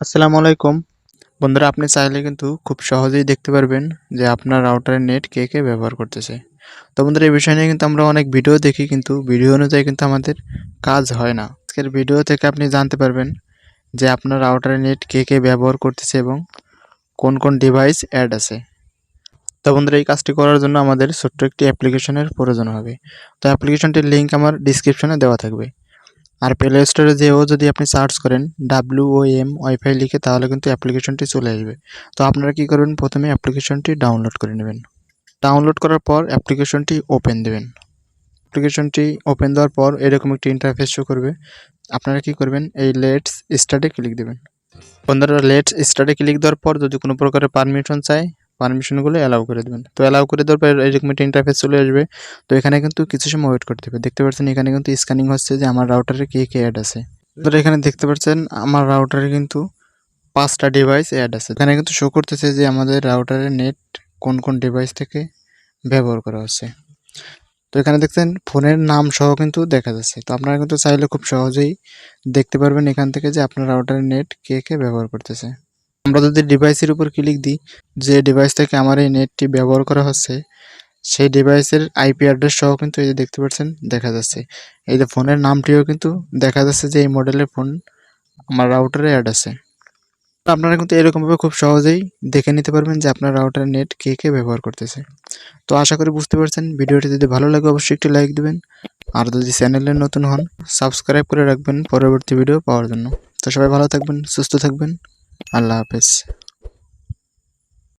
আসসালামু আলাইকুম। বন্ধুরা, আপনি চাইলে কিন্তু খুব সহজেই দেখতে পারবেন যে আপনার রাউটারের নেট কে, কে ব্যবহার করতেছে। তো বন্ধুরা, এই বিষয় নিয়ে কিন্তু আমরা অনেক ভিডিও দেখি, কিন্তু ভিডিও অনুযায়ী কিন্তু আমাদের কাজ হয় না। আজকের ভিডিও থেকে আপনি জানতে পারবেন যে আপনার রাউটারের নেট কে, কে ব্যবহার করতেছে এবং কোন, কোন ডিভাইস অ্যাড আছে। তো বন্ধুরা, এই কাজটি করার জন্য আমাদের ছোট্ট একটি অ্যাপ্লিকেশনের প্রয়োজন হবে। তো অ্যাপ্লিকেশনটির লিঙ্ক আমার ডিসক্রিপশনে দেওয়া থাকবে। আর প্লে স্টোরে যেও যদি আপনি সার্চ করেন WOM ওয়াইফাই লিখে, তাহলে কিন্তু অ্যাপ্লিকেশনটি চলে আসবে। তো আপনারা কি করবেন, প্রথমে অ্যাপ্লিকেশনটি ডাউনলোড করে নেবেন। ডাউনলোড করার পর অ্যাপ্লিকেশনটি ওপেন দেবেন। অ্যাপ্লিকেশনটি ওপেন দেওয়ার পর এরকম একটি ইন্টারফেস শো করবে। আপনারা কি করবেন, এই লেটস স্টার্টে ক্লিক দেবেন। বন্ধুরা, লেটস স্টার্টে ক্লিক দেওয়ার পর যদি কোনো প্রকারের পারমিশন চায়, পারমিশনগুলো অ্যালাউ করে দেবেন। তো অ্যালাউ করে দেওয়ার পর এরকম একটা ইন্টারফেস চলে আসবে। তো এখানে কিন্তু কিছু সময় ওয়েট করতে হবে। দেখতে পাচ্ছেন এখানে কিন্তু স্ক্যানিং হচ্ছে যে আমার রাউটারে কে, কে অ্যাড আছে। বন্ধুরা, এখানে দেখতে পাচ্ছেন আমার রাউটারে কিন্তু 5টা ডিভাইস অ্যাড আছে। এখানে কিন্তু শো করতেছে যে আমাদের রাউটারের নেট কোন, কোন ডিভাইস থেকে ব্যবহার করা হচ্ছে। তো এখানে দেখছেন ফোনের নাম সহ কিন্তু দেখা যাচ্ছে। তো আপনারা কিন্তু চাইলে খুব সহজেই দেখতে পারবেন এখান থেকে যে আপনার রাউটারের নেট কে, কে ব্যবহার করতেছে। আমরা যদি ডিভাইসের উপর ক্লিক দিই, যে ডিভাইস থেকে আমার এই নেটটি ব্যবহার করা হচ্ছে সেই ডিভাইসের আইপি অ্যাড্রেস সহ কিন্তু এই যে দেখতে পাচ্ছেন দেখা যাচ্ছে। এই যে ফোনের নামটিও কিন্তু দেখা যাচ্ছে যে এই মডেলের ফোন আমার রাউটারে অ্যাড আছে। তো আপনারা কিন্তু এরকমভাবে খুব সহজেই দেখে নিতে পারবেন যে আপনার রাউটারের নেট কে, কে ব্যবহার করতেছে। তো আশা করি বুঝতে পারছেন। ভিডিওটি যদি ভালো লাগে অবশ্যই একটি লাইক দিবেন। আর যদি চ্যানেলে নতুন হন, সাবস্ক্রাইব করে রাখবেন পরবর্তী ভিডিও পাওয়ার জন্য। তো সবাই ভালো থাকবেন, সুস্থ থাকবেন। আল্লাহ হাফেজ।